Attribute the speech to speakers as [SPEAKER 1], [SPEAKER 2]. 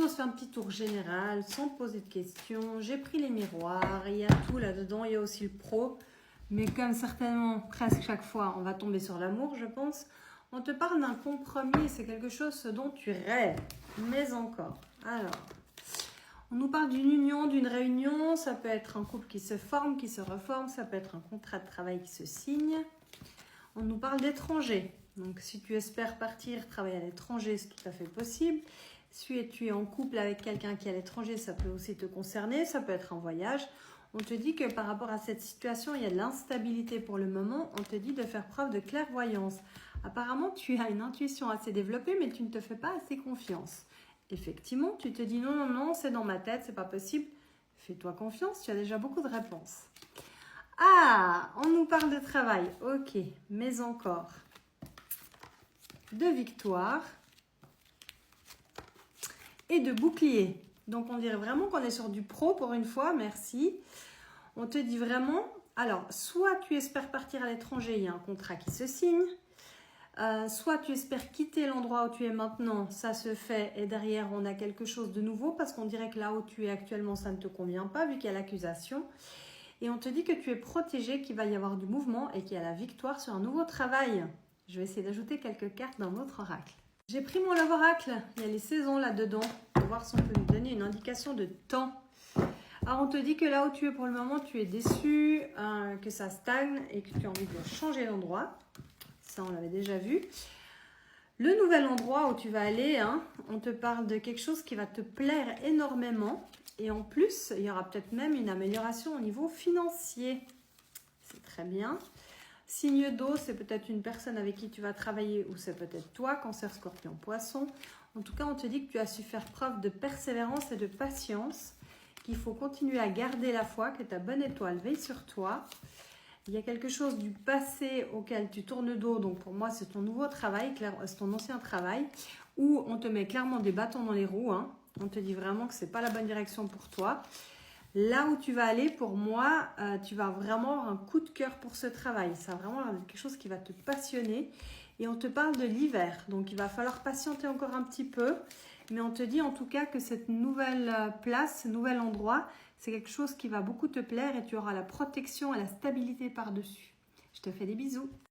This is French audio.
[SPEAKER 1] On se fait un petit tour général sans poser de questions. J'ai pris les miroirs, il y a tout là-dedans, il y a aussi le pro. Mais comme certainement, presque chaque fois, on va tomber sur l'amour, je pense. On te parle d'un compromis, c'est quelque chose dont tu rêves, mais encore. Alors, on nous parle d'une union, d'une réunion, ça peut être un couple qui se forme, qui se reforme, ça peut être un contrat de travail qui se signe. On nous parle d'étrangers. Donc, si tu espères partir travailler à l'étranger, c'est tout à fait possible. Si tu es en couple avec quelqu'un qui est à l'étranger, ça peut aussi te concerner. Ça peut être un voyage. On te dit que par rapport à cette situation, il y a de l'instabilité pour le moment. On te dit de faire preuve de clairvoyance. Apparemment, tu as une intuition assez développée, mais tu ne te fais pas assez confiance. Effectivement, tu te dis non, non, non, c'est dans ma tête, c'est pas possible. Fais-toi confiance, tu as déjà beaucoup de réponses. Ah, on nous parle de travail. Ok, mais encore. De victoire et de bouclier. Donc, on dirait vraiment qu'on est sur du pro pour une fois. Merci. On te dit vraiment, alors, soit tu espères partir à l'étranger, il y a un contrat qui se signe. Soit tu espères quitter l'endroit où tu es maintenant, ça se fait et derrière on a quelque chose de nouveau parce qu'on dirait que là où tu es actuellement ça ne te convient pas vu qu'il y a l'accusation et on te dit que tu es protégé, qu'il va y avoir du mouvement et qu'il y a la victoire sur un nouveau travail. Je vais essayer d'ajouter quelques cartes dans notre oracle. J'ai pris mon love oracle, il y a les saisons là-dedans pour voir si on peut nous donner une indication de temps. Alors on te dit que là où tu es pour le moment tu es déçu, que ça stagne et que tu as envie de changer d'endroit. Ça, on l'avait déjà vu. Le nouvel endroit où tu vas aller, on te parle de quelque chose qui va te plaire énormément. Et en plus, il y aura peut-être même une amélioration au niveau financier. C'est très bien. Signe d'eau, c'est peut-être une personne avec qui tu vas travailler ou c'est peut-être toi, Cancer, Scorpion, Poisson. En tout cas, on te dit que tu as su faire preuve de persévérance et de patience, qu'il faut continuer à garder la foi, que ta bonne étoile veille sur toi. Il y a quelque chose du passé auquel tu tournes le dos, donc pour moi c'est ton nouveau travail, c'est ton ancien travail, où on te met clairement des bâtons dans les roues, on te dit vraiment que ce n'est pas la bonne direction pour toi. Là où tu vas aller, pour moi, tu vas vraiment avoir un coup de cœur pour ce travail, ça va vraiment être quelque chose qui va te passionner et on te parle de l'hiver, donc il va falloir patienter encore un petit peu, mais on te dit en tout cas que cette nouvelle place, ce nouvel endroit, c'est quelque chose qui va beaucoup te plaire et tu auras la protection et la stabilité par-dessus. Je te fais des bisous.